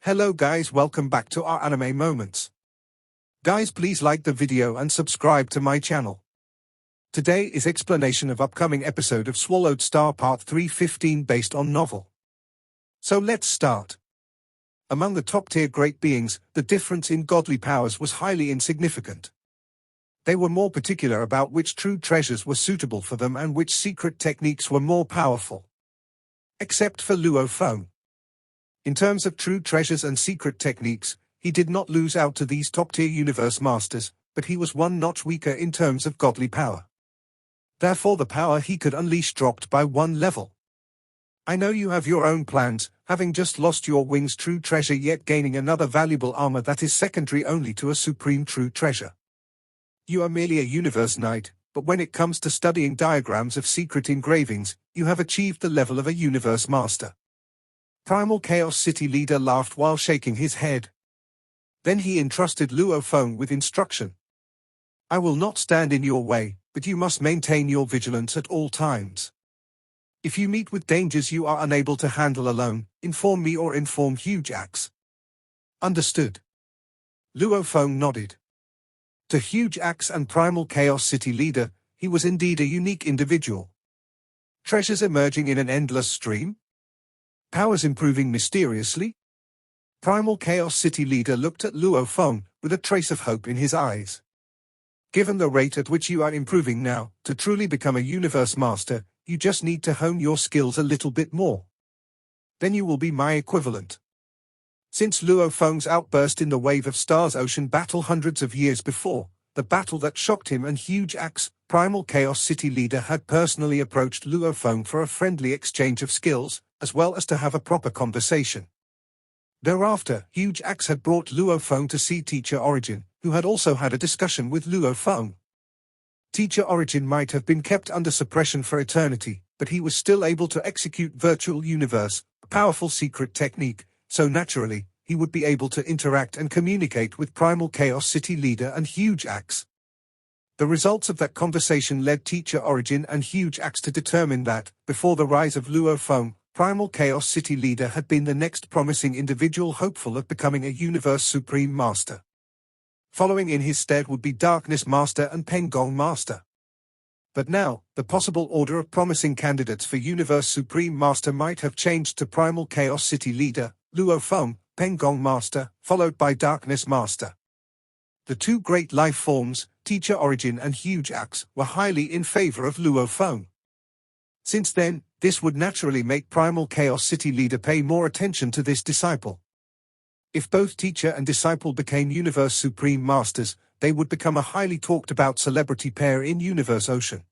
Hello guys, welcome back to our anime moments. Guys, please like the video and subscribe to my channel. Today is explanation of upcoming episode of Swallowed Star Part 315 based on novel. So let's start. Among the top-tier great beings, the difference in godly powers was highly insignificant. They were more particular about which true treasures were suitable for them and which secret techniques were more powerful. Except for Luo Feng. In terms of true treasures and secret techniques, he did not lose out to these top-tier universe masters, but he was one notch weaker in terms of godly power. Therefore the power he could unleash dropped by one level. I know you have your own plans, having just lost your wing's true treasure yet gaining another valuable armor that is secondary only to a supreme true treasure. You are merely a universe knight, but when it comes to studying diagrams of secret engravings, you have achieved the level of a universe master. Primal Chaos City leader laughed while shaking his head. Then he entrusted Luo Feng with instruction. I will not stand in your way, but you must maintain your vigilance at all times. If you meet with dangers you are unable to handle alone, inform me or inform Huge Axe. Understood. Luo Feng nodded. To Huge Axe and Primal Chaos City leader, he was indeed a unique individual. Treasures emerging in an endless stream? Powers improving mysteriously? Primal Chaos City leader looked at Luo Feng with a trace of hope in his eyes. Given the rate at which you are improving now, to truly become a universe master, you just need to hone your skills a little bit more. Then you will be my equivalent. Since Luo Feng's outburst in the Wave of Stars Ocean battle hundreds of years before, the battle that shocked him and Huge Axe, Primal Chaos City leader had personally approached Luo Feng for a friendly exchange of skills, as well as to have a proper conversation. Thereafter, Huge Axe had brought Luo Feng to see Teacher Origin, who had also had a discussion with Luo Feng. Teacher Origin might have been kept under suppression for eternity, but he was still able to execute Virtual Universe, a powerful secret technique, so naturally, he would be able to interact and communicate with Primal Chaos City leader and Huge Axe. The results of that conversation led Teacher Origin and Huge Axe to determine that, before the rise of Luo Feng, Primal Chaos City leader had been the next promising individual hopeful of becoming a Universe Supreme Master. Following in his stead would be Darkness Master and Pengong Master. But now, the possible order of promising candidates for Universe Supreme Master might have changed to Primal Chaos City leader, Luo Feng, Pengong Master, followed by Darkness Master. The two great life forms, Teacher Origin and Huge Axe, were highly in favor of Luo Feng. Since then, this would naturally make Primal Chaos City leader pay more attention to this disciple. If both teacher and disciple became Universe Supreme Masters, they would become a highly talked about celebrity pair in Universe Ocean.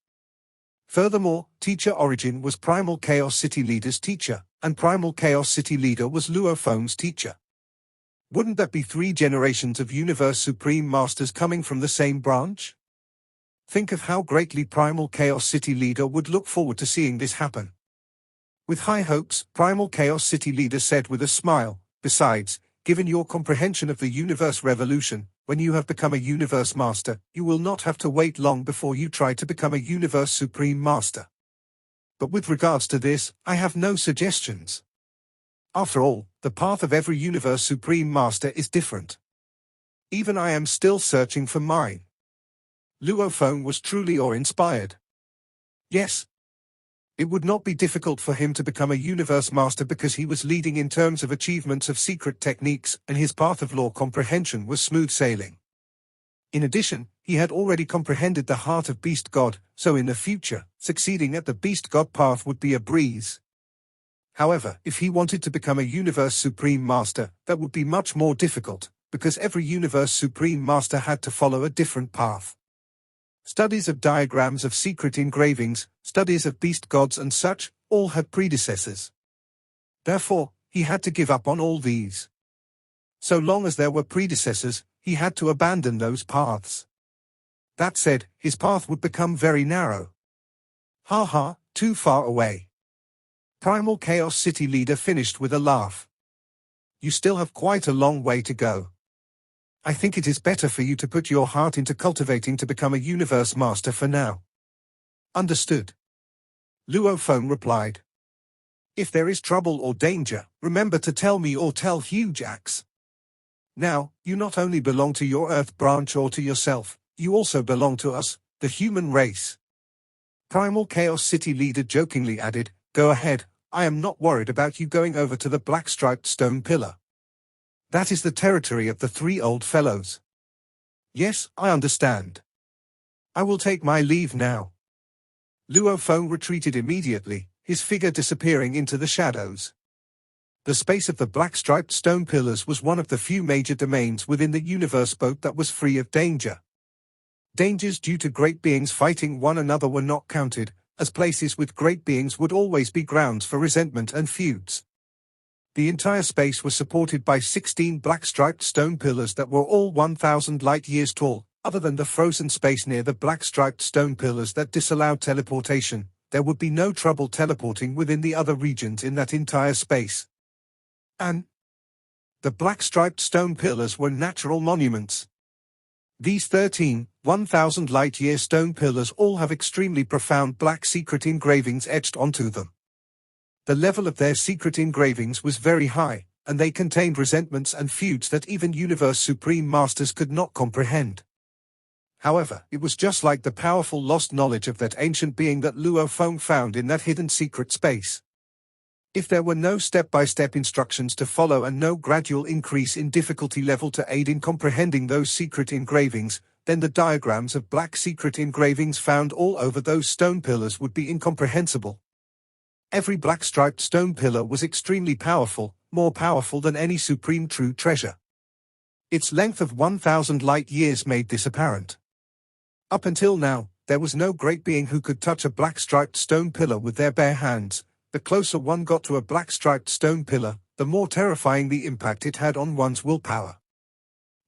Furthermore, Teacher Origin was Primal Chaos City leader's teacher, and Primal Chaos City leader was Luo Feng's teacher. Wouldn't that be 3 generations of Universe Supreme Masters coming from the same branch? Think of how greatly Primal Chaos City leader would look forward to seeing this happen. With high hopes, Primal Chaos City leader said with a smile, besides, given your comprehension of the universe revolution, when you have become a universe master, you will not have to wait long before you try to become a Universe Supreme Master. But with regards to this, I have no suggestions. After all, the path of every Universe Supreme Master is different. Even I am still searching for mine. Luo Feng was truly awe-inspired. Yes. It would not be difficult for him to become a Universe Master because he was leading in terms of achievements of secret techniques and his path of law comprehension was smooth sailing. In addition, he had already comprehended the heart of Beast God, so in the future, succeeding at the Beast God path would be a breeze. However, if he wanted to become a Universe Supreme Master, that would be much more difficult, because every Universe Supreme Master had to follow a different path. Studies of diagrams of secret engravings, studies of beast gods and such, all had predecessors. Therefore, he had to give up on all these. So long as there were predecessors, he had to abandon those paths. That said, his path would become very narrow. Ha ha, too far away. Primal Chaos City leader finished with a laugh. You still have quite a long way to go. I think it is better for you to put your heart into cultivating to become a Universe Master for now. Understood. Luo Feng replied. If there is trouble or danger, remember to tell me or tell Huge Axe. Now, you not only belong to your Earth branch or to yourself, you also belong to us, the human race. Primal Chaos City leader jokingly added, "Go ahead, I am not worried about you going over to the black-striped stone pillar. That is the territory of the three old fellows." "Yes, I understand. I will take my leave now." Luo Feng retreated immediately, his figure disappearing into the shadows. The space of the black-striped stone pillars was one of the few major domains within the universe boat that was free of danger. Dangers due to great beings fighting one another were not counted, as places with great beings would always be grounds for resentment and feuds. The entire space was supported by 16 black-striped stone pillars that were all 1,000 light-years tall. Other than the frozen space near the black-striped stone pillars that disallowed teleportation, there would be no trouble teleporting within the other regions in that entire space. And the black-striped stone pillars were natural monuments. These 13, 1,000 light-year stone pillars all have extremely profound black secret engravings etched onto them. The level of their secret engravings was very high, and they contained resentments and feuds that even Universe Supreme Masters could not comprehend. However, it was just like the powerful lost knowledge of that ancient being that Luo Feng found in that hidden secret space. If there were no step-by-step instructions to follow and no gradual increase in difficulty level to aid in comprehending those secret engravings, then the diagrams of black secret engravings found all over those stone pillars would be incomprehensible. Every black-striped stone pillar was extremely powerful, more powerful than any supreme true treasure. Its length of 1,000 light-years made this apparent. Up until now, there was no great being who could touch a black-striped stone pillar with their bare hands. The closer one got to a black-striped stone pillar, the more terrifying the impact it had on one's willpower.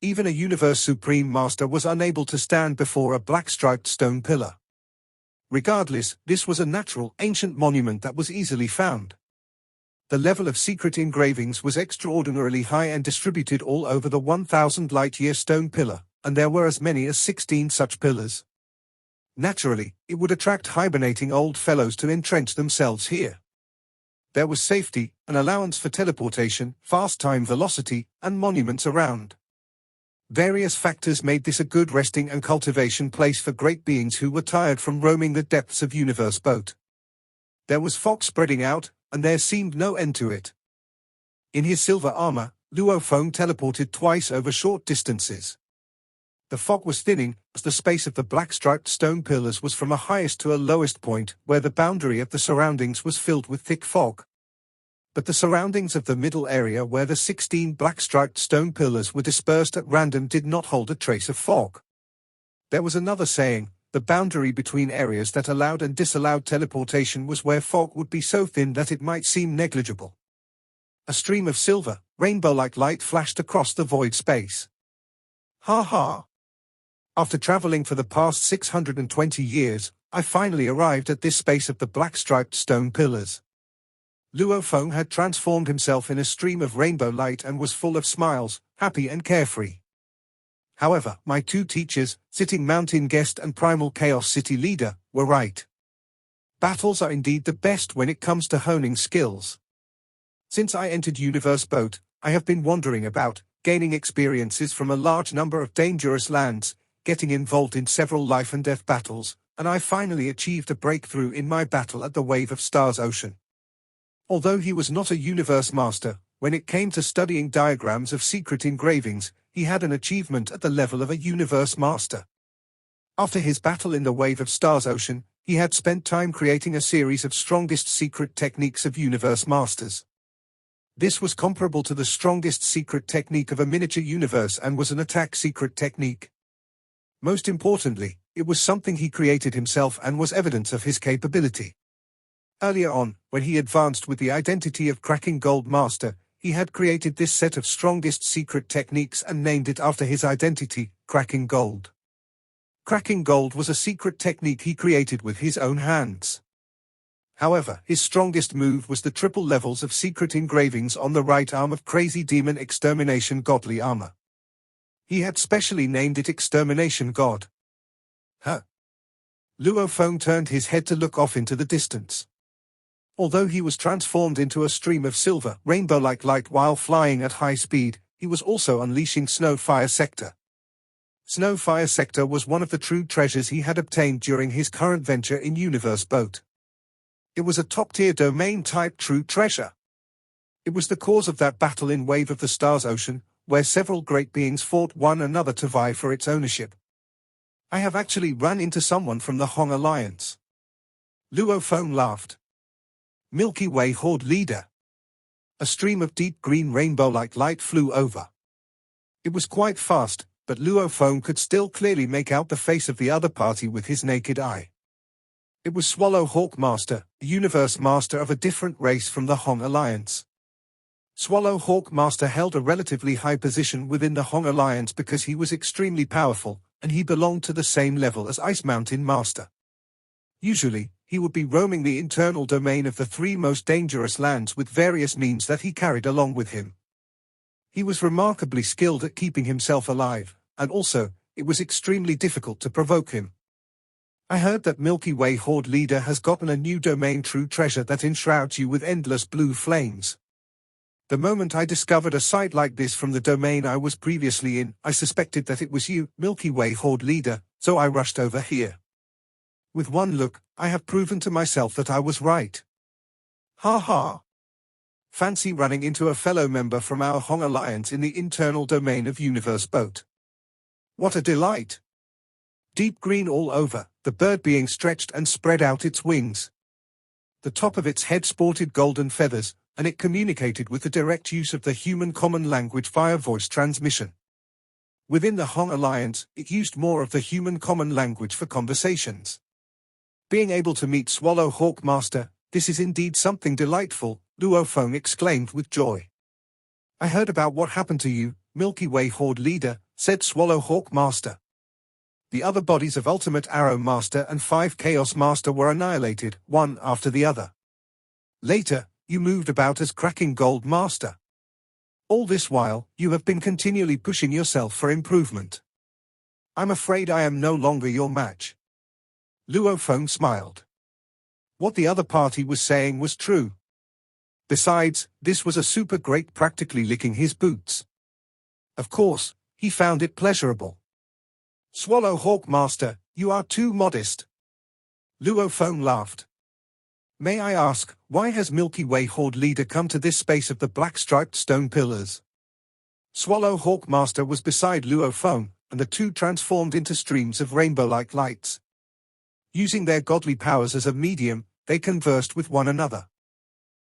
Even a Universe Supreme Master was unable to stand before a black-striped stone pillar. Regardless, this was a natural, ancient monument that was easily found. The level of secret engravings was extraordinarily high and distributed all over the 1,000 light-year stone pillar, and there were as many as 16 such pillars. Naturally, it would attract hibernating old fellows to entrench themselves here. There was safety, an allowance for teleportation, fast time velocity, and monuments around. Various factors made this a good resting and cultivation place for great beings who were tired from roaming the depths of Universe Boat. There was fog spreading out, and there seemed no end to it. In his silver armor, Luo Feng teleported twice over short distances. The fog was thinning, as the space of the black-striped stone pillars was from a highest to a lowest point, where the boundary of the surroundings was filled with thick fog. But the surroundings of the middle area where the 16 black-striped stone pillars were dispersed at random did not hold a trace of fog. There was another saying, the boundary between areas that allowed and disallowed teleportation was where fog would be so thin that it might seem negligible. A stream of silver, rainbow-like light flashed across the void space. Ha ha! After traveling for the past 620 years, I finally arrived at this space of the black-striped stone pillars. Luo Feng had transformed himself in a stream of rainbow light and was full of smiles, happy and carefree. However, my two teachers, Sitting Mountain Guest and Primal Chaos City Leader, were right. Battles are indeed the best when it comes to honing skills. Since I entered Universe Boat, I have been wandering about, gaining experiences from a large number of dangerous lands, getting involved in several life and death battles, and I finally achieved a breakthrough in my battle at the Wave of Stars Ocean. Although he was not a Universe Master, when it came to studying diagrams of secret engravings, he had an achievement at the level of a Universe Master. After his battle in the Wave of Stars Ocean, he had spent time creating a series of strongest secret techniques of Universe Masters. This was comparable to the strongest secret technique of a miniature universe and was an attack secret technique. Most importantly, it was something he created himself and was evidence of his capability. Earlier on, when he advanced with the identity of Cracking Gold Master, he had created this set of strongest secret techniques and named it after his identity, Cracking Gold. Cracking Gold was a secret technique he created with his own hands. However, his strongest move was the triple levels of secret engravings on the right arm of Crazy Demon Extermination Godly Armor. He had specially named it Extermination God. Huh? Luo Feng turned his head to look off into the distance. Although he was transformed into a stream of silver, rainbow-like light while flying at high speed, he was also unleashing Snowfire Sector. Snowfire Sector was one of the true treasures he had obtained during his current venture in Universe Boat. It was a top-tier domain-type true treasure. It was the cause of that battle in Wave of the Stars Ocean, where several great beings fought one another to vie for its ownership. I have actually run into someone from the Hong Alliance. Luo Feng laughed. Milky Way Horde leader. A stream of deep green rainbow-like light flew over. It was quite fast, but Luo Feng could still clearly make out the face of the other party with his naked eye. It was Swallow Hawk Master, a universe master of a different race from the Hong Alliance. Swallow Hawk Master held a relatively high position within the Hong Alliance because he was extremely powerful, and he belonged to the same level as Ice Mountain Master. Usually, he would be roaming the internal domain of the three most dangerous lands with various means that he carried along with him. He was remarkably skilled at keeping himself alive, and also, it was extremely difficult to provoke him. I heard that Milky Way Horde leader has gotten a new domain true treasure that enshrouds you with endless blue flames. The moment I discovered a sight like this from the domain I was previously in, I suspected that it was you, Milky Way Horde leader, so I rushed over here. With one look, I have proven to myself that I was right. Ha ha. Fancy running into a fellow member from our Hong Alliance in the internal domain of Universe Boat. What a delight. Deep green all over, the bird being stretched and spread out its wings. The top of its head sported golden feathers, and it communicated with the direct use of the human common language via voice transmission. Within the Hong Alliance, it used more of the human common language for conversations. Being able to meet Swallow Hawk Master, this is indeed something delightful, Luo Feng exclaimed with joy. I heard about what happened to you, Milky Way Horde leader, said Swallow Hawk Master. The other bodies of Ultimate Arrow Master and 5 Chaos Master were annihilated, one after the other. Later, you moved about as Cracking Gold Master. All this while, you have been continually pushing yourself for improvement. I'm afraid I am no longer your match. Luo Feng smiled. What the other party was saying was true. Besides, this was a super great practically licking his boots. Of course, he found it pleasurable. Swallow Hawk Master, you are too modest. Luo Feng laughed. May I ask, why has Milky Way Horde leader come to this space of the black-striped stone pillars? Swallow Hawk Master was beside Luo Feng, and the two transformed into streams of rainbow-like lights. Using their godly powers as a medium, they conversed with one another.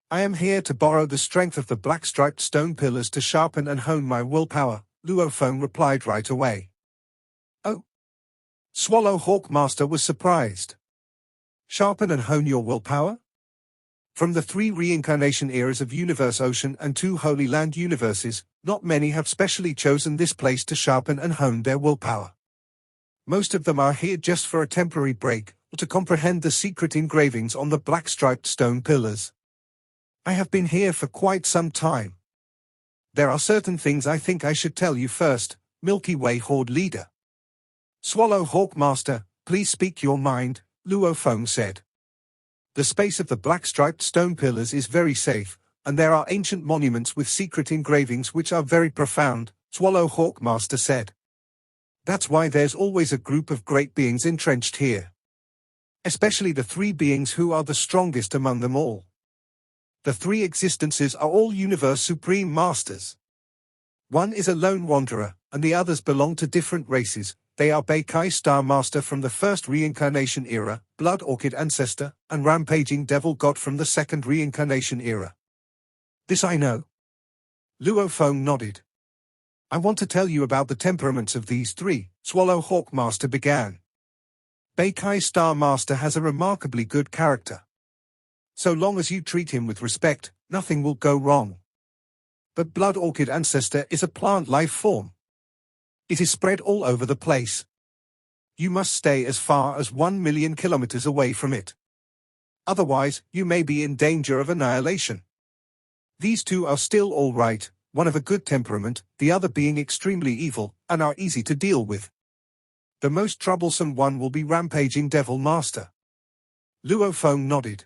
I am here to borrow the strength of the black-striped stone pillars to sharpen and hone my willpower, Luo Feng replied right away. Oh. Swallow Hawk Master was surprised. Sharpen and hone your willpower? From the 3 reincarnation eras of Universe Ocean and 2 Holy Land universes, not many have specially chosen this place to sharpen and hone their willpower. Most of them are here just for a temporary break, or to comprehend the secret engravings on the black-striped stone pillars. I have been here for quite some time. There are certain things I think I should tell you first, Milky Way Horde leader. Swallow Hawk Master, please speak your mind, Luo Feng said. The space of the black-striped stone pillars is very safe, and there are ancient monuments with secret engravings which are very profound, Swallow Hawk Master said. That's why there's always a group of great beings entrenched here. Especially the 3 beings who are the strongest among them all. The 3 existences are all Universe Supreme Masters. One is a lone wanderer, and the others belong to different races. They are Beikai Star Master from the 1st Reincarnation Era, Blood Orchid Ancestor, and Rampaging Devil God from the 2nd Reincarnation Era. This I know. Luo Feng nodded. I want to tell you about the temperaments of these 3, Swallow Hawk Master began. Beikai Star Master has a remarkably good character. So long as you treat him with respect, nothing will go wrong. But Blood Orchid Ancestor is a plant life form. It is spread all over the place. You must stay as far as 1 million kilometers away from it. Otherwise, you may be in danger of annihilation. These 2 are still all right, one of a good temperament, the other being extremely evil, and are easy to deal with. The most troublesome one will be Rampaging Devil Master. Luo Feng nodded.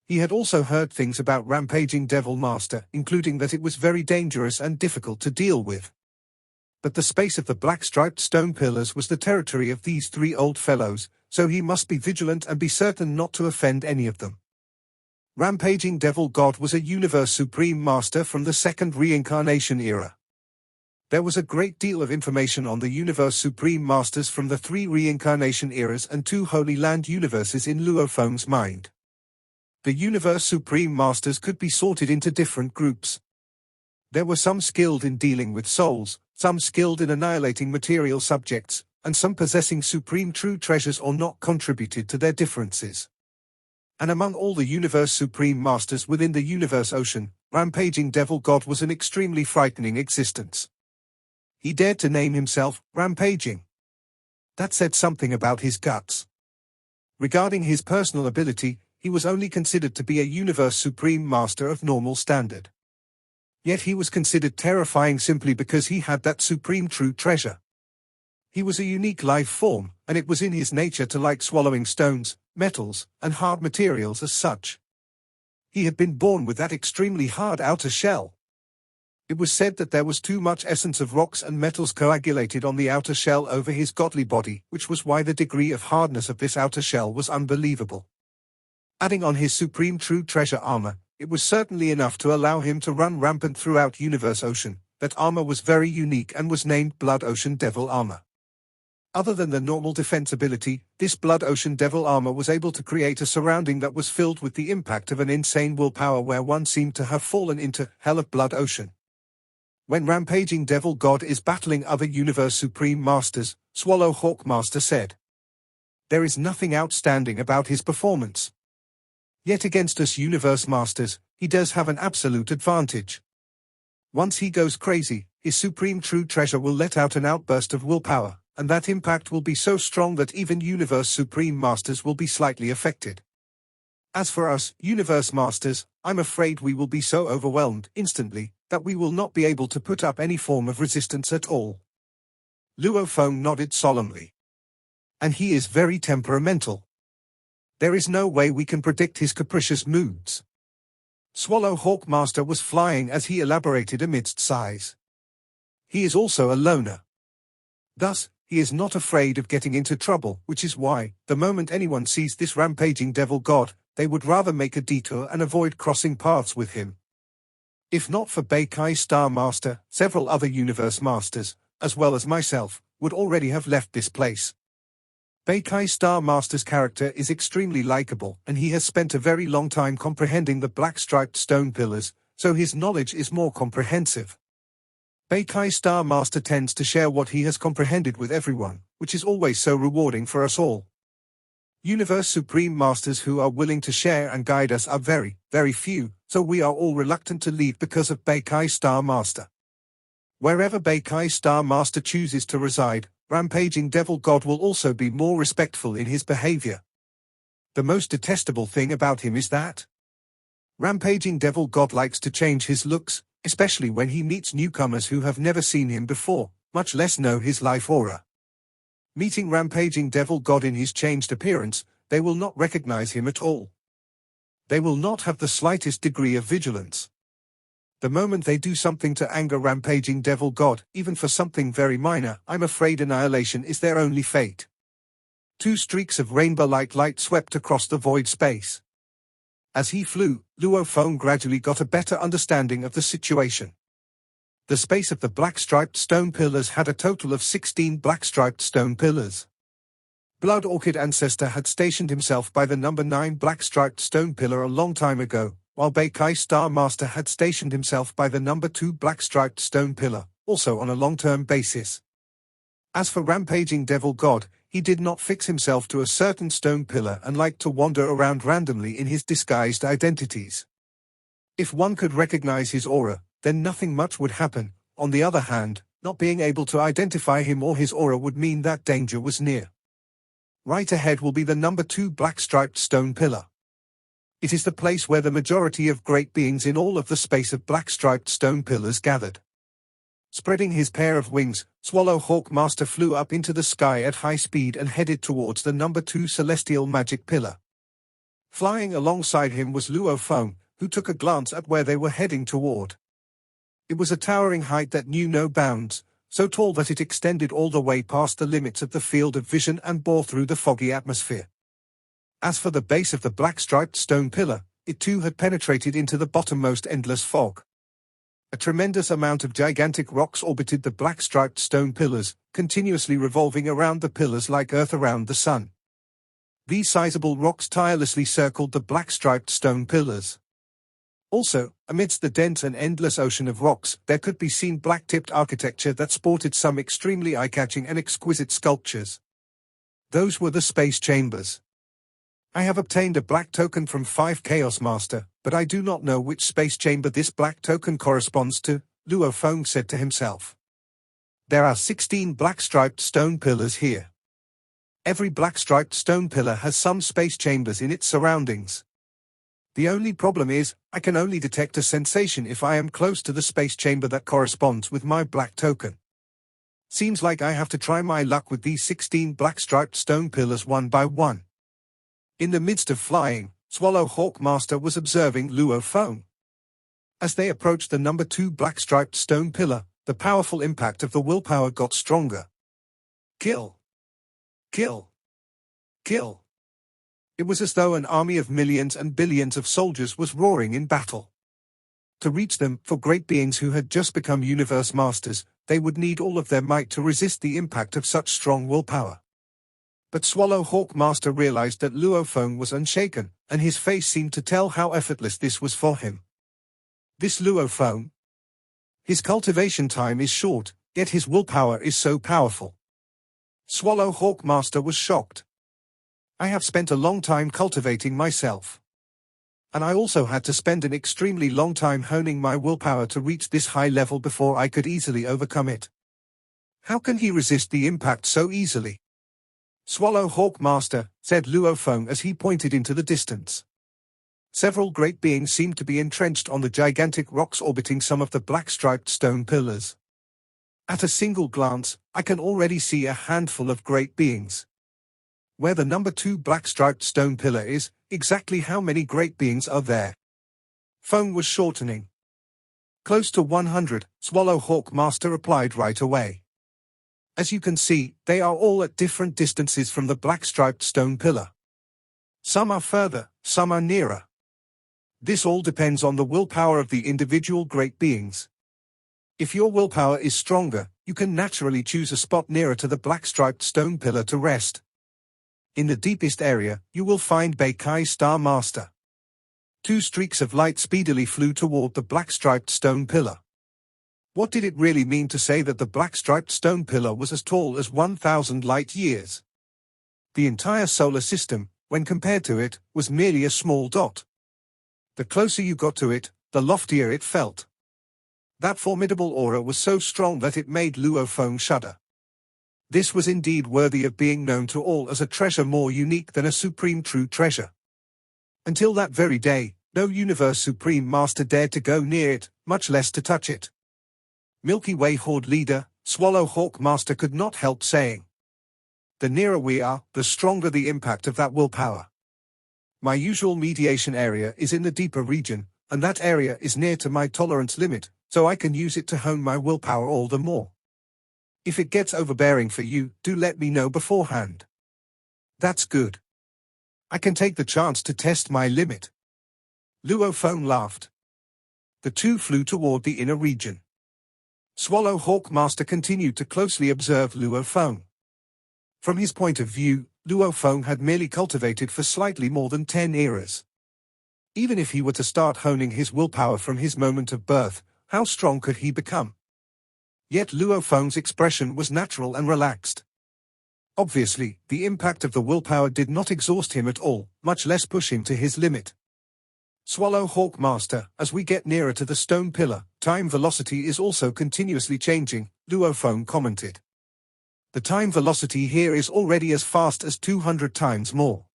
He had also heard things about Rampaging Devil Master, including that it was very dangerous and difficult to deal with. But the space of the black-striped stone pillars was the territory of these three old fellows, so he must be vigilant and be certain not to offend any of them. Rampaging Devil God was a Universe Supreme Master from the second reincarnation era. There was a great deal of information on the Universe Supreme Masters from the three reincarnation eras and two Holy Land universes in Luo Feng's mind. The Universe Supreme Masters could be sorted into different groups. There were some skilled in dealing with souls, some skilled in annihilating material subjects, and some possessing supreme true treasures or not contributed to their differences. And among all the Universe Supreme Masters within the Universe Ocean, Rampaging Devil God was an extremely frightening existence. He dared to name himself Rampaging. That said something about his guts. Regarding his personal ability, he was only considered to be a Universe Supreme Master of normal standard. Yet he was considered terrifying simply because he had that supreme true treasure. He was a unique life form, and it was in his nature to like swallowing stones, metals, and hard materials as such. He had been born with that extremely hard outer shell. It was said that there was too much essence of rocks and metals coagulated on the outer shell over his godly body, which was why the degree of hardness of this outer shell was unbelievable. Adding on his supreme true treasure armor, it was certainly enough to allow him to run rampant throughout Universe Ocean. That armor was very unique and was named Blood Ocean Devil Armor. Other than the normal defense ability, this Blood Ocean Devil Armor was able to create a surrounding that was filled with the impact of an insane willpower where one seemed to have fallen into Hell of Blood Ocean. When Rampaging Devil God is battling other Universe Supreme Masters, Swallow Hawk Master said, "There is nothing outstanding about his performance. Yet against us Universe Masters, he does have an absolute advantage. Once he goes crazy, his supreme true treasure will let out an outburst of willpower, and that impact will be so strong that even Universe Supreme Masters will be slightly affected. As for us, Universe Masters, I'm afraid we will be so overwhelmed instantly, that we will not be able to put up any form of resistance at all." Luo Feng nodded solemnly. "And he is very temperamental. There is no way we can predict his capricious moods." Swallow Hawk Master was flying as he elaborated amidst sighs. "He is also a loner. Thus, he is not afraid of getting into trouble, which is why, the moment anyone sees this Rampaging Devil God, they would rather make a detour and avoid crossing paths with him. If not for Beikai Star Master, several other Universe Masters, as well as myself, would already have left this place. Beikai Star Master's character is extremely likable, and he has spent a very long time comprehending the black-striped stone pillars, so his knowledge is more comprehensive. Beikai Star Master tends to share what he has comprehended with everyone, which is always so rewarding for us all. Universe Supreme Masters who are willing to share and guide us are very, very few, so we are all reluctant to leave because of Beikai Star Master. Wherever Beikai Star Master chooses to reside, Rampaging Devil God will also be more respectful in his behavior. The most detestable thing about him is that Rampaging Devil God likes to change his looks, especially when he meets newcomers who have never seen him before, much less know his life aura. Meeting Rampaging Devil God in his changed appearance, they will not recognize him at all. They will not have the slightest degree of vigilance. The moment they do something to anger Rampaging Devil God, even for something very minor, I'm afraid annihilation is their only fate." Two streaks of rainbow-like light swept across the void space. As he flew, Luo Feng gradually got a better understanding of the situation. The space of the black-striped stone pillars had a total of 16 black-striped stone pillars. Blood Orchid Ancestor had stationed himself by the number 9 black-striped stone pillar a long time ago, while Beikai Star Master had stationed himself by the number 2 black-striped stone pillar, also on a long-term basis. As for Rampaging Devil God, he did not fix himself to a certain stone pillar and liked to wander around randomly in his disguised identities. If one could recognize his aura, then nothing much would happen. On the other hand, not being able to identify him or his aura would mean that danger was near. Right ahead will be the number 2 black-striped stone pillar. It is the place where the majority of great beings in all of the space of black-striped stone pillars gathered. Spreading his pair of wings, Swallow Hawk Master flew up into the sky at high speed and headed towards the number 2 celestial magic pillar. Flying alongside him was Luo Feng, who took a glance at where they were heading toward. It was a towering height that knew no bounds, so tall that it extended all the way past the limits of the field of vision and bore through the foggy atmosphere. As for the base of the black-striped stone pillar, it too had penetrated into the bottommost endless fog. A tremendous amount of gigantic rocks orbited the black-striped stone pillars, continuously revolving around the pillars like Earth around the sun. These sizable rocks tirelessly circled the black-striped stone pillars. Also, amidst the dense and endless ocean of rocks, there could be seen black-tipped architecture that sported some extremely eye-catching and exquisite sculptures. Those were the space chambers. I have obtained a black token from 5 Chaos Master, but I do not know which space chamber this black token corresponds to, Luo Feng said to himself. There are 16 black-striped stone pillars here. Every black-striped stone pillar has some space chambers in its surroundings. The only problem is, I can only detect a sensation if I am close to the space chamber that corresponds with my black token. Seems like I have to try my luck with these 16 black-striped stone pillars one by one. In the midst of flying, Swallow Hawk Master was observing Luo Feng. As they approached the number 2 black-striped stone pillar, the powerful impact of the willpower got stronger. Kill! Kill! Kill! It was as though an army of millions and billions of soldiers was roaring in battle. To reach them, for great beings who had just become universe masters, they would need all of their might to resist the impact of such strong willpower. But Swallow Hawk Master realized that Luo Feng was unshaken, and his face seemed to tell how effortless this was for him. This Luo Feng? His cultivation time is short, yet his willpower is so powerful. Swallow Hawk Master was shocked. I have spent a long time cultivating myself. And I also had to spend an extremely long time honing my willpower to reach this high level before I could easily overcome it. How can he resist the impact so easily? Swallow Hawk Master, said Luo Feng as he pointed into the distance. Several great beings seemed to be entrenched on the gigantic rocks orbiting some of the black-striped stone pillars. At a single glance, I can already see a handful of great beings. Where the number 2 black-striped stone pillar is, exactly how many great beings are there? Feng was shortening. Close to 100, Swallow Hawk Master replied right away. As you can see, they are all at different distances from the black-striped stone pillar. Some are further, some are nearer. This all depends on the willpower of the individual great beings. If your willpower is stronger, you can naturally choose a spot nearer to the black-striped stone pillar to rest. In the deepest area, you will find Beikai Star Master. 2 streaks of light speedily flew toward the black-striped stone pillar. What did it really mean to say that the black-striped stone pillar was as tall as 1,000 light-years? The entire solar system, when compared to it, was merely a small dot. The closer you got to it, the loftier it felt. That formidable aura was so strong that it made Luo Feng shudder. This was indeed worthy of being known to all as a treasure more unique than a supreme true treasure. Until that very day, no Universe Supreme Master dared to go near it, much less to touch it. Milky Way Horde leader, Swallow Hawk Master could not help saying. The nearer we are, the stronger the impact of that willpower. My usual mediation area is in the deeper region, and that area is near to my tolerance limit, so I can use it to hone my willpower all the more. If it gets overbearing for you, do let me know beforehand. That's good. I can take the chance to test my limit. Luo Feng laughed. The two flew toward the inner region. Swallow Hawk Master continued to closely observe Luo Feng. From his point of view, Luo Feng had merely cultivated for slightly more than 10 eras. Even if he were to start honing his willpower from his moment of birth, how strong could he become? Yet Luo Feng's expression was natural and relaxed. Obviously, the impact of the willpower did not exhaust him at all, much less push him to his limit. Swallow Hawk Master, as we get nearer to the stone pillar, time velocity is also continuously changing, Luo Feng commented. The time velocity here is already as fast as 200 times more.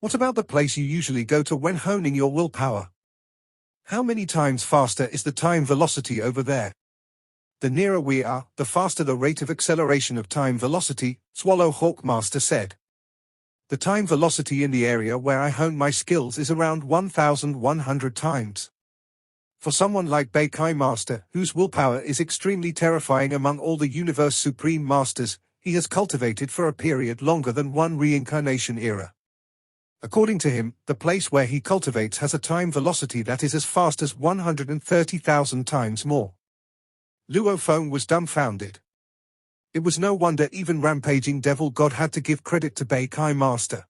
What about the place you usually go to when honing your willpower? How many times faster is the time velocity over there? The nearer we are, the faster the rate of acceleration of time velocity, Swallow Hawk Master said. The time velocity in the area where I hone my skills is around 1,100 times. For someone like Beikai Master, whose willpower is extremely terrifying among all the Universe Supreme Masters, he has cultivated for a period longer than one reincarnation era. According to him, the place where he cultivates has a time velocity that is as fast as 130,000 times more. Luo Feng was dumbfounded. It was no wonder even rampaging devil god had to give credit to Beikai Master.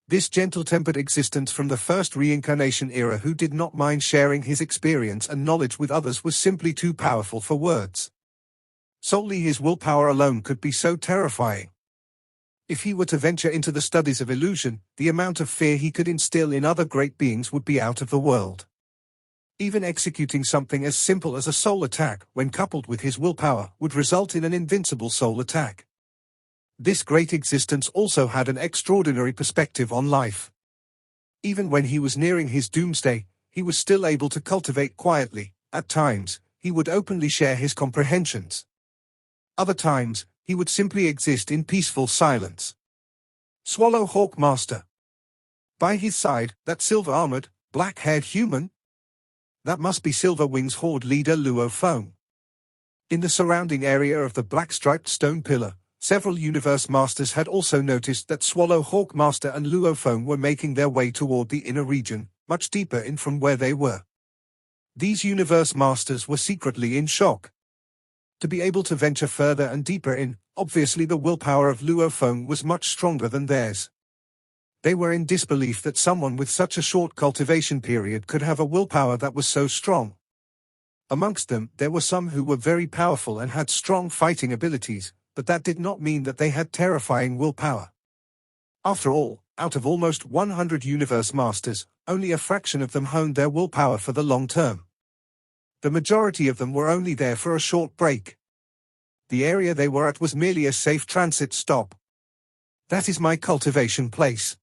This gentle-tempered existence from the first reincarnation era who did not mind sharing his experience and knowledge with others was simply too powerful for words. Solely his willpower alone could be so terrifying. If he were to venture into the studies of illusion, the amount of fear he could instill in other great beings would be out of the world. Even executing something as simple as a soul attack, when coupled with his willpower, would result in an invincible soul attack. This great existence also had an extraordinary perspective on life. Even when he was nearing his doomsday, he was still able to cultivate quietly. At times, he would openly share his comprehensions. Other times, he would simply exist in peaceful silence. Swallow Hawk Master. By his side, that silver-armored, black-haired human? That must be Silver Wings Horde leader Luo Feng. In the surrounding area of the black-striped stone pillar, several Universe Masters had also noticed that Swallow Hawk Master and Luo Feng were making their way toward the inner region, much deeper in from where they were. These Universe Masters were secretly in shock. To be able to venture further and deeper in, obviously the willpower of Luo Feng was much stronger than theirs. They were in disbelief that someone with such a short cultivation period could have a willpower that was so strong. Amongst them, there were some who were very powerful and had strong fighting abilities, but that did not mean that they had terrifying willpower. After all, out of almost 100 Universe Masters, only a fraction of them honed their willpower for the long term. The majority of them were only there for a short break. The area they were at was merely a safe transit stop. That is my cultivation place.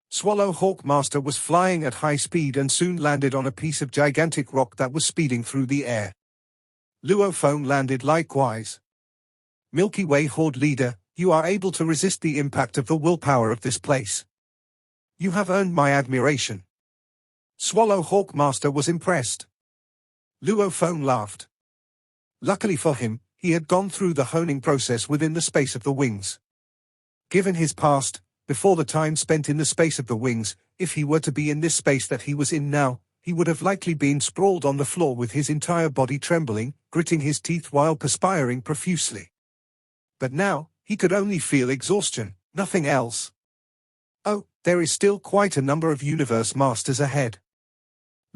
Swallow Hawk Master was flying at high speed and soon landed on a piece of gigantic rock that was speeding through the air. Luo Feng landed likewise. Milky Way Horde leader, you are able to resist the impact of the willpower of this place. You have earned my admiration. Swallow Hawk Master was impressed. Luo Feng laughed. Luckily for him, he had gone through the honing process within the space of the wings. Given his past, before the time spent in the space of the wings, if he were to be in this space that he was in now, he would have likely been sprawled on the floor with his entire body trembling, gritting his teeth while perspiring profusely. But now, he could only feel exhaustion, nothing else. Oh, there is still quite a number of Universe Masters ahead.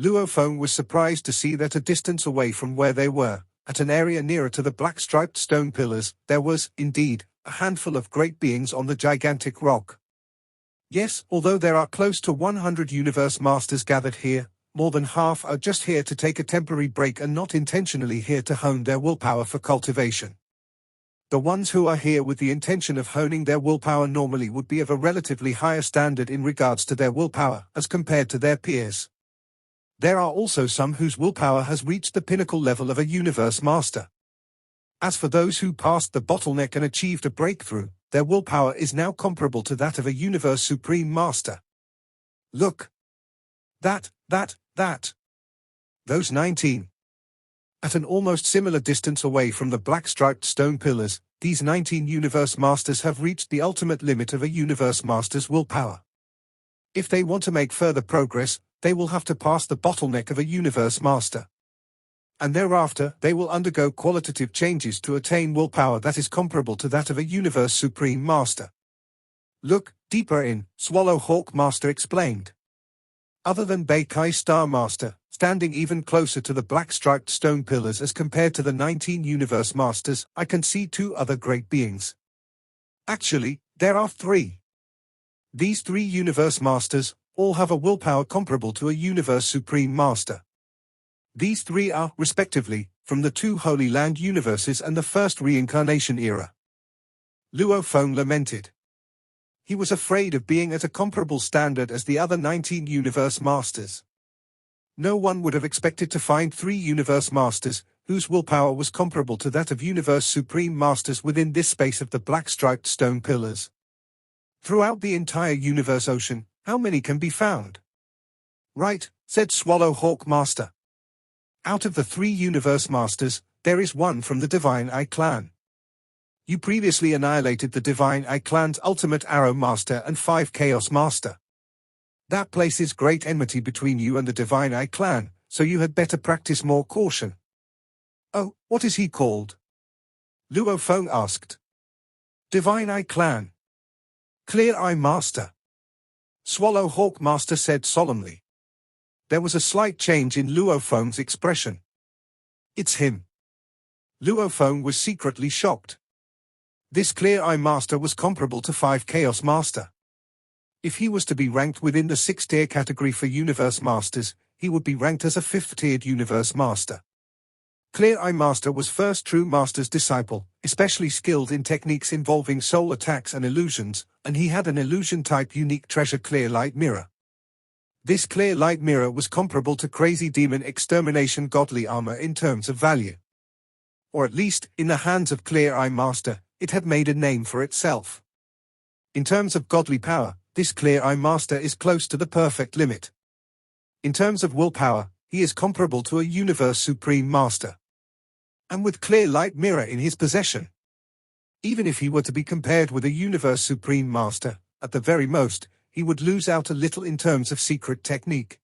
Luo Feng was surprised to see that a distance away from where they were, at an area nearer to the black-striped stone pillars, there was, indeed, a handful of great beings on the gigantic rock. Yes, although there are close to 100 Universe Masters gathered here, more than half are just here to take a temporary break and not intentionally here to hone their willpower for cultivation. The ones who are here with the intention of honing their willpower normally would be of a relatively higher standard in regards to their willpower as compared to their peers. There are also some whose willpower has reached the pinnacle level of a Universe Master. As for those who passed the bottleneck and achieved a breakthrough, their willpower is now comparable to that of a Universe Supreme Master. Look! That. Those 19. At an almost similar distance away from the black-striped stone pillars, these 19 Universe Masters have reached the ultimate limit of a Universe Master's willpower. If they want to make further progress, they will have to pass the bottleneck of a Universe Master. And thereafter, they will undergo qualitative changes to attain willpower that is comparable to that of a Universe Supreme Master. Look deeper in, Swallow Hawk Master explained. Other than Beikai Star Master, standing even closer to the black-striped stone pillars as compared to the 19 Universe Masters, I can see two other great beings. Actually, there are three. These three Universe Masters all have a willpower comparable to a Universe Supreme Master. These three are, respectively, from the two Holy Land universes and the first reincarnation era. Luo Feng lamented. He was afraid of being at a comparable standard as the other 19 Universe Masters. No one would have expected to find three Universe Masters, whose willpower was comparable to that of Universe Supreme Masters within this space of the black-striped stone pillars. Throughout the entire universe ocean, how many can be found? Right, said Swallowhawk Master. Out of the 3 universe masters, there is one from the Divine Eye clan. You previously annihilated the Divine Eye clan's ultimate Arrow Master and 5 Chaos Master. That places great enmity between you and the Divine Eye clan, so you had better practice more caution. Oh, what is he called? Luo Feng asked. Divine Eye clan. Clear Eye Master. Swallowhawk Master said solemnly. There was a slight change in Luo Feng's expression. It's him. Luo Feng was secretly shocked. This Clear Eye Master was comparable to 5 Chaos Master. If he was to be ranked within the 6-tier category for Universe Masters, he would be ranked as a 5th-tiered Universe Master. Clear Eye Master was first true Master's disciple, especially skilled in techniques involving soul attacks and illusions, and he had an illusion-type unique treasure Clear Light Mirror. This Clear Light Mirror was comparable to Crazy Demon Extermination Godly Armor in terms of value. Or at least, in the hands of Clear Eye Master, it had made a name for itself. In terms of godly power, this Clear Eye Master is close to the perfect limit. In terms of willpower, he is comparable to a Universe Supreme Master. And with Clear Light Mirror in his possession, even if he were to be compared with a Universe Supreme Master, at the very most, he would lose out a little in terms of secret technique.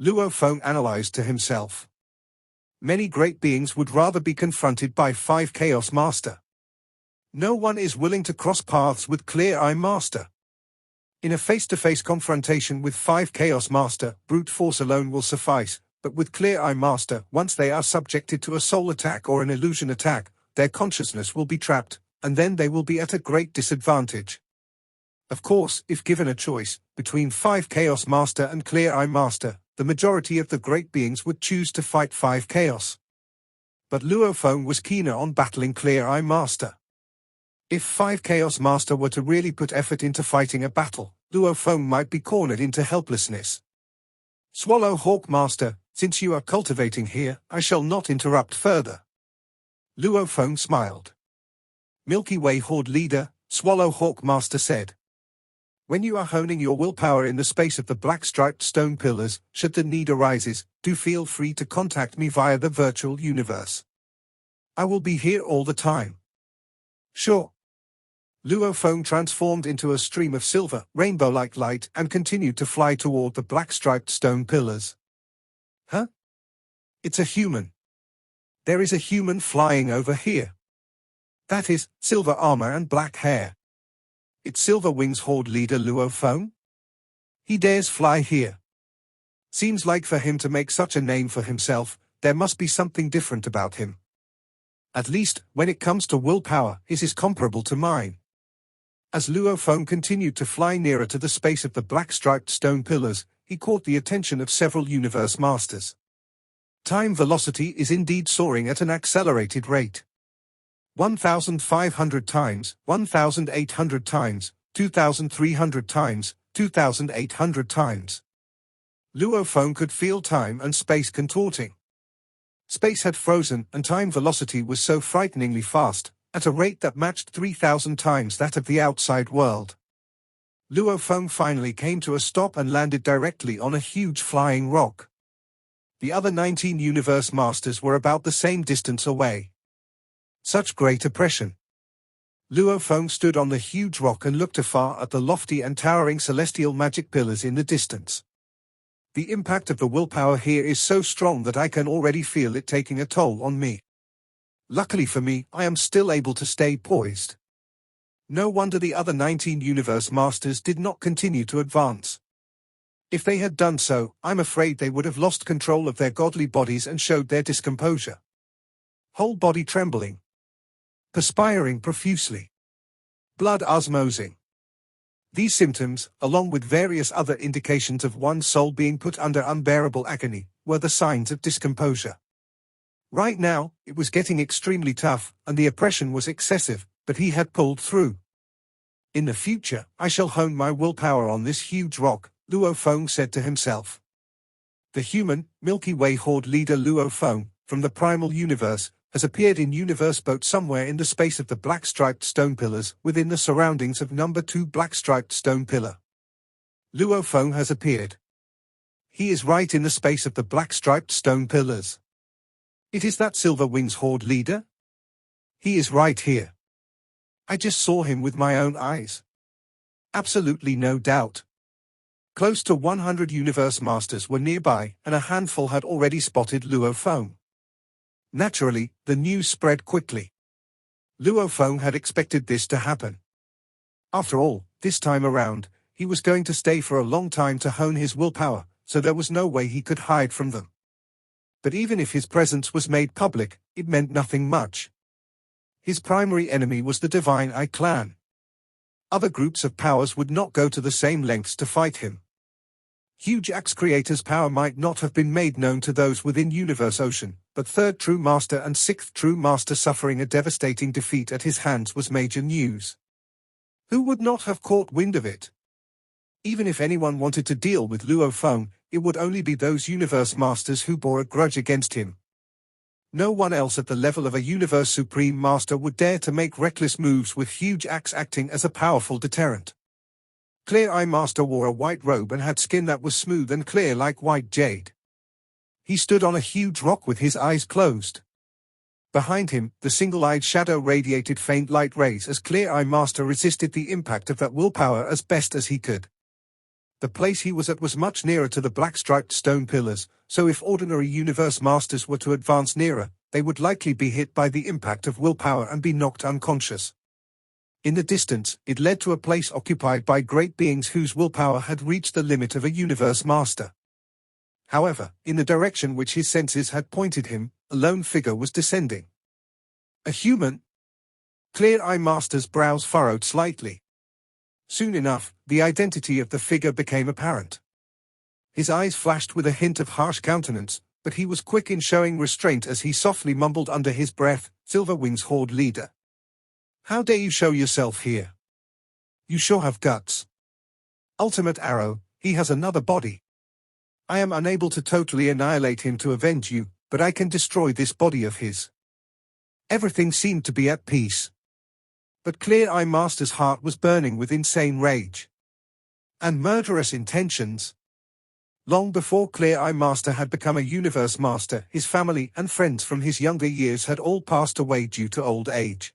Luo Feng analyzed to himself. Many great beings would rather be confronted by 5 Chaos Master. No one is willing to cross paths with Clear Eye Master. In a face-to-face confrontation with 5 Chaos Master, brute force alone will suffice, but with Clear Eye Master, once they are subjected to a soul attack or an illusion attack, their consciousness will be trapped, and then they will be at a great disadvantage. Of course, if given a choice, between 5 Chaos Master and Clear Eye Master, the majority of the great beings would choose to fight 5 Chaos. But Luo Feng was keener on battling Clear Eye Master. If 5 Chaos Master were to really put effort into fighting a battle, Luo Feng might be cornered into helplessness. Swallowhawk Master, since you are cultivating here, I shall not interrupt further. Luo Feng smiled. Milky Way Horde Leader, Swallowhawk Master said. When you are honing your willpower in the space of the black-striped stone pillars, should the need arises, do feel free to contact me via the virtual universe. I will be here all the time. Sure. Luo Feng transformed into a stream of silver, rainbow-like light and continued to fly toward the black-striped stone pillars. Huh? It's a human. There is a human flying over here. That is, silver armor and black hair. It's Silver Wings Horde Leader Luo Feng? He dares fly here. Seems like for him to make such a name for himself, there must be something different about him. At least, when it comes to willpower, his is comparable to mine. As Luo Feng continued to fly nearer to the space of the black-striped stone pillars, he caught the attention of several Universe Masters. Time velocity is indeed soaring at an accelerated rate. 1,500 times, 1,800 times, 2,300 times, 2,800 times. Luo Feng could feel time and space contorting. Space had frozen and time velocity was so frighteningly fast, at a rate that matched 3,000 times that of the outside world. Luo Feng finally came to a stop and landed directly on a huge flying rock. The other 19 Universe Masters were about the same distance away. Such great oppression. Luo Feng stood on the huge rock and looked afar at the lofty and towering celestial magic pillars in the distance. The impact of the willpower here is so strong that I can already feel it taking a toll on me. Luckily for me, I am still able to stay poised. No wonder the other 19 Universe Masters did not continue to advance. If they had done so, I'm afraid they would have lost control of their godly bodies and showed their discomposure. Whole body trembling. Perspiring profusely. Blood osmosing. These symptoms, along with various other indications of one's soul being put under unbearable agony, were the signs of discomposure. Right now, it was getting extremely tough, and the oppression was excessive, but he had pulled through. In the future, I shall hone my willpower on this huge rock, Luo Feng said to himself. The human, Milky Way Horde Leader Luo Feng, from the primal universe, has appeared in universe boat somewhere in the space of the black striped stone pillars within the surroundings of number 2 black striped stone pillar. Luo Feng has appeared. He is right in the space of the black striped stone pillars. It is that Silver Wings Horde leader? He is right here. I just saw him with my own eyes. Absolutely no doubt. Close to 100 universe masters were nearby, and a handful had already spotted Luo Feng. Naturally, the news spread quickly. Luo Feng had expected this to happen. After all, this time around, he was going to stay for a long time to hone his willpower, so there was no way he could hide from them. But even if his presence was made public, it meant nothing much. His primary enemy was the Divine Eye clan. Other groups of powers would not go to the same lengths to fight him. Huge Axe Creator's power might not have been made known to those within Universe Ocean, but 3rd True Master and 6th True Master suffering a devastating defeat at his hands was major news. Who would not have caught wind of it? Even if anyone wanted to deal with Luo Feng, it would only be those Universe Masters who bore a grudge against him. No one else at the level of a Universe Supreme Master would dare to make reckless moves with Huge Axe acting as a powerful deterrent. Clear Eye Master wore a white robe and had skin that was smooth and clear like white jade. He stood on a huge rock with his eyes closed. Behind him, the single-eyed shadow radiated faint light rays as Clear Eye Master resisted the impact of that willpower as best as he could. The place he was at was much nearer to the black-striped stone pillars, so if ordinary Universe Masters were to advance nearer, they would likely be hit by the impact of willpower and be knocked unconscious. In the distance, it led to a place occupied by great beings whose willpower had reached the limit of a Universe Master. However, in the direction which his senses had pointed him, a lone figure was descending. A human? Clear Eye Master's brows furrowed slightly. Soon enough, the identity of the figure became apparent. His eyes flashed with a hint of harsh countenance, but he was quick in showing restraint as he softly mumbled under his breath, "Silver Wings Horde leader. How dare you show yourself here? You sure have guts. Ultimate Arrow, he has another body. I am unable to totally annihilate him to avenge you, but I can destroy this body of his." Everything seemed to be at peace. But Clear Eye Master's heart was burning with insane rage and murderous intentions. Long before Clear Eye Master had become a Universe Master, his family and friends from his younger years had all passed away due to old age.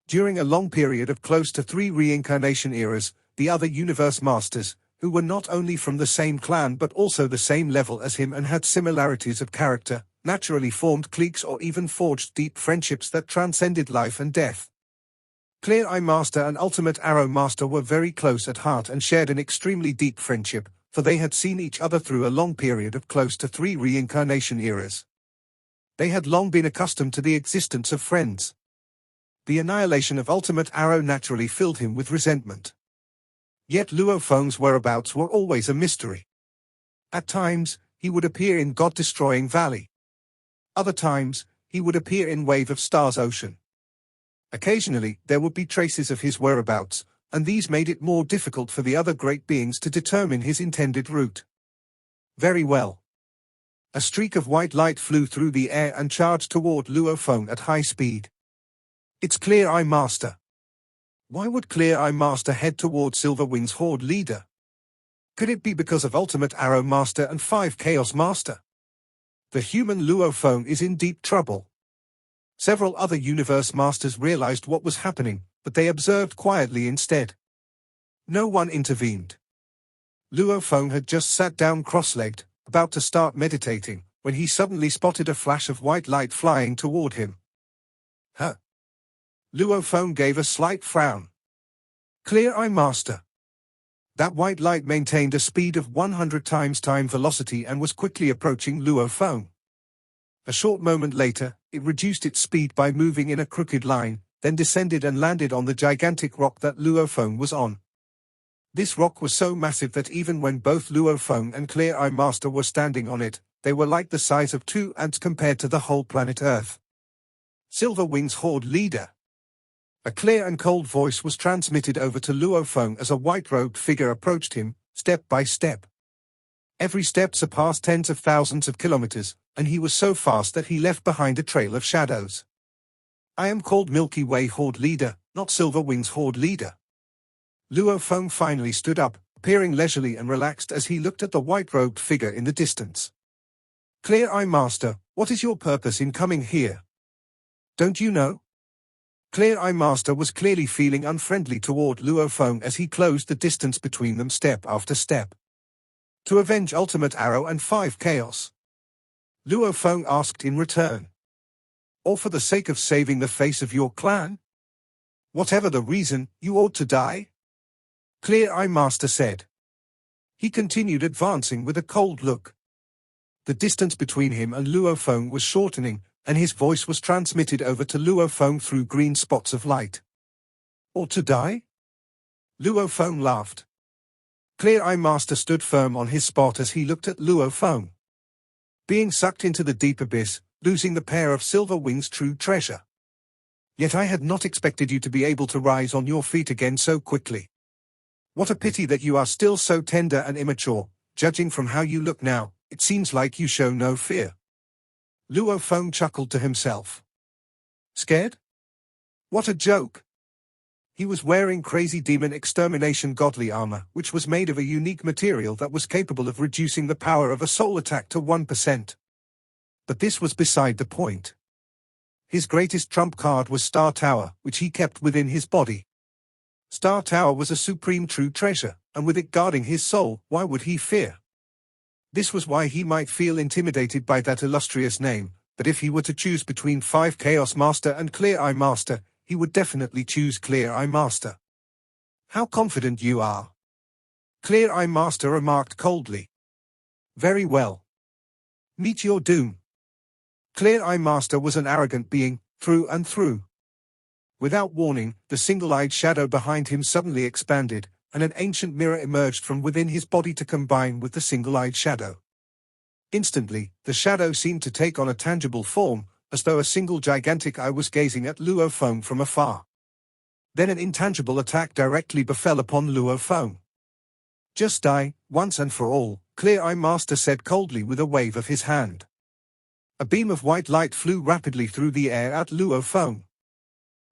During a long period of close to 3 reincarnation eras, the other Universe Masters, who were not only from the same clan but also the same level as him and had similarities of character, naturally formed cliques or even forged deep friendships that transcended life and death. Clear Eye Master and Ultimate Arrow Master were very close at heart and shared an extremely deep friendship, for they had seen each other through a long period of close to 3 reincarnation eras. They had long been accustomed to the existence of friends. The annihilation of Ultimate Arrow naturally filled him with resentment. Yet Luo Feng's whereabouts were always a mystery. At times, he would appear in God-destroying Valley. Other times, he would appear in Wave of Stars Ocean. Occasionally, there would be traces of his whereabouts, and these made it more difficult for the other great beings to determine his intended route. Very well. A streak of white light flew through the air and charged toward Luo Feng at high speed. It's Clear Eye Master. Why would Clear Eye Master head toward Silver Wings Horde leader? Could it be because of Ultimate Arrow Master and 5 Chaos Master? The human Luo Feng is in deep trouble. Several other Universe Masters realized what was happening, but they observed quietly instead. No one intervened. Luo Feng had just sat down cross-legged, about to start meditating, when he suddenly spotted a flash of white light flying toward him. Huh? Luo Feng gave a slight frown. Clear Eye Master. That white light maintained a speed of 100 times time velocity and was quickly approaching Luo Feng. A short moment later, it reduced its speed by moving in a crooked line, then descended and landed on the gigantic rock that Luo Feng was on. This rock was so massive that even when both Luo Feng and Clear Eye Master were standing on it, they were like the size of 2 ants compared to the whole planet Earth. Silver Wings Horde leader. A clear and cold voice was transmitted over to Luo Feng as a white-robed figure approached him, step by step. Every step surpassed tens of thousands of kilometers, and he was so fast that he left behind a trail of shadows. I am called Milky Way Horde Leader, not Silver Wings Horde Leader. Luo Feng finally stood up, appearing leisurely and relaxed as he looked at the white-robed figure in the distance. Clear Eye Master, what is your purpose in coming here? Don't you know? Clear Eye Master was clearly feeling unfriendly toward Luo Feng as he closed the distance between them step after step. To avenge Ultimate Arrow and 5 Chaos. Luo Feng asked in return. Or for the sake of saving the face of your clan? Whatever the reason, you ought to die? Clear Eye Master said. He continued advancing with a cold look. The distance between him and Luo Feng was shortening, and his voice was transmitted over to Luo Feng through green spots of light. Or to die? Luo Feng laughed. Clear Eye Master stood firm on his spot as he looked at Luo Feng. Being sucked into the deep abyss, losing the pair of Silver Wings' true treasure. Yet I had not expected you to be able to rise on your feet again so quickly. What a pity that you are still so tender and immature. Judging from how you look now, it seems like you show no fear. Luo Feng chuckled to himself. Scared? What a joke. He was wearing Crazy Demon Extermination Godly Armor, which was made of a unique material that was capable of reducing the power of a soul attack to 1%. But this was beside the point. His greatest trump card was Star Tower, which he kept within his body. Star Tower was a supreme true treasure, and with it guarding his soul, why would he fear? This was why he might feel intimidated by that illustrious name, but if he were to choose between 5 Chaos Master and Clear Eye Master, he would definitely choose Clear Eye Master. How confident you are. Clear Eye Master remarked coldly. Very well. Meet your doom. Clear Eye Master was an arrogant being, through and through. Without warning, the single-eyed shadow behind him suddenly expanded, and an ancient mirror emerged from within his body to combine with the single-eyed shadow. Instantly, the shadow seemed to take on a tangible form, as though a single gigantic eye was gazing at Luo Feng from afar. Then an intangible attack directly befell upon Luo Feng. Just die, once and for all, Clear Eye Master said coldly with a wave of his hand. A beam of white light flew rapidly through the air at Luo Feng.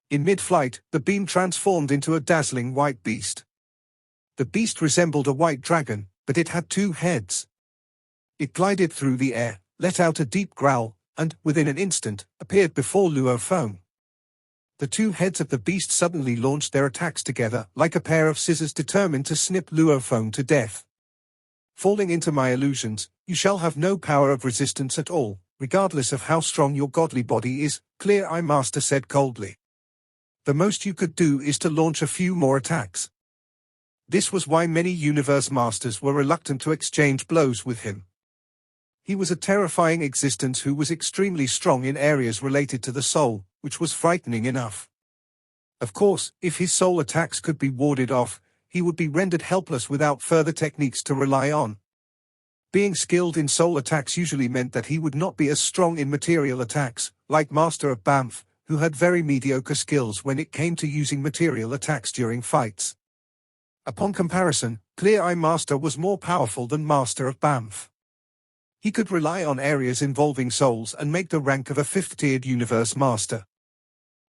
In mid-flight, the beam transformed into a dazzling white beast. The beast resembled a white dragon, but it had 2 heads. It glided through the air, let out a deep growl, and, within an instant, appeared before Luo Feng. The 2 heads of the beast suddenly launched their attacks together, like a pair of scissors determined to snip Luo Feng to death. Falling into my illusions, you shall have no power of resistance at all, regardless of how strong your godly body is, Clear Eye Master said coldly. The most you could do is to launch a few more attacks. This was why many Universe Masters were reluctant to exchange blows with him. He was a terrifying existence who was extremely strong in areas related to the soul, which was frightening enough. Of course, if his soul attacks could be warded off, he would be rendered helpless without further techniques to rely on. Being skilled in soul attacks usually meant that he would not be as strong in material attacks, like Master of Bamf, who had very mediocre skills when it came to using material attacks during fights. Upon comparison, Clear Eye Master was more powerful than Master of Bamf. He could rely on areas involving souls and make the rank of a 5th-tiered Universe Master.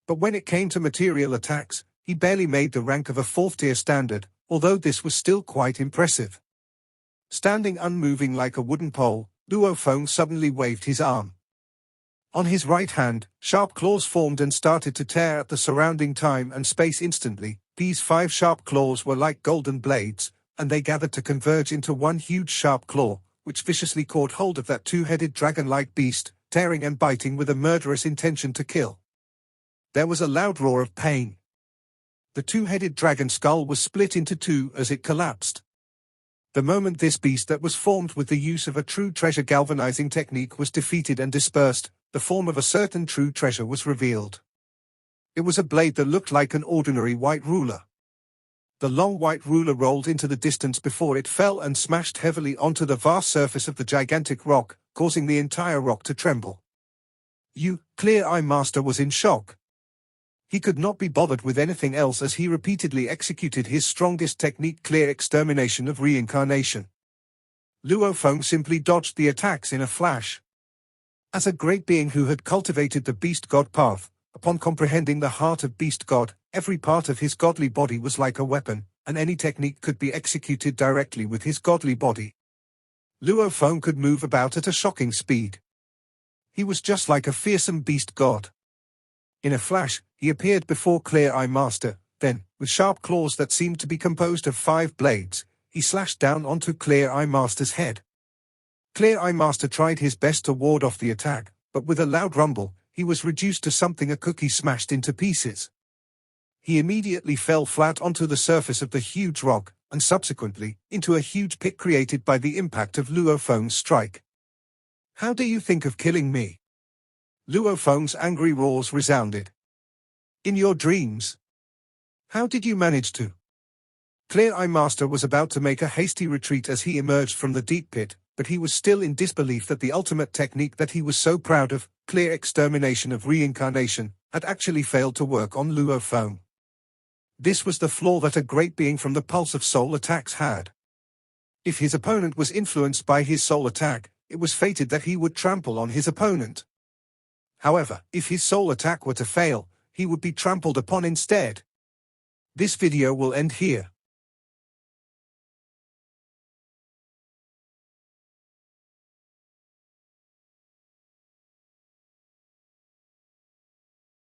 But when it came to material attacks, he barely made the rank of a 4th-tier standard, although this was still quite impressive. Standing unmoving like a wooden pole, Luo Feng suddenly waved his arm. On his right hand, sharp claws formed and started to tear at the surrounding time and space instantly. These 5 sharp claws were like golden blades, and they gathered to converge into one huge sharp claw, which viciously caught hold of that 2-headed dragon-like beast, tearing and biting with a murderous intention to kill. There was a loud roar of pain. The 2-headed dragon skull was split into 2 as it collapsed. The moment this beast that was formed with the use of a true treasure galvanizing technique was defeated and dispersed, the form of a certain true treasure was revealed. It was a blade that looked like an ordinary white ruler. The long white ruler rolled into the distance before it fell and smashed heavily onto the vast surface of the gigantic rock, causing the entire rock to tremble. Clear Eye Master was in shock. He could not be bothered with anything else as he repeatedly executed his strongest technique, Clear Extermination of Reincarnation. Luo Feng simply dodged the attacks in a flash. As a great being who had cultivated the beast god path, upon comprehending the heart of beast god, every part of his godly body was like a weapon, and any technique could be executed directly with his godly body. Luo Feng could move about at a shocking speed. He was just like a fearsome beast god. In a flash, he appeared before Clear Eye Master, then, with sharp claws that seemed to be composed of 5 blades, he slashed down onto Clear Eye Master's head. Clear Eye Master tried his best to ward off the attack, but with a loud rumble, he was reduced to something a cookie smashed into pieces. He immediately fell flat onto the surface of the huge rock, and subsequently, into a huge pit created by the impact of Luo Feng's strike. "How do you think of killing me?" Luo Feng's angry roars resounded. "In your dreams? How did you manage to?" Clear Eye Master was about to make a hasty retreat as he emerged from the deep pit, but he was still in disbelief that the ultimate technique that he was so proud of, clear extermination of reincarnation, had actually failed to work on Luo Feng. This was the flaw that a great being from the pulse of soul attacks had. If his opponent was influenced by his soul attack, it was fated that he would trample on his opponent. However, if his soul attack were to fail, he would be trampled upon instead. This video will end here.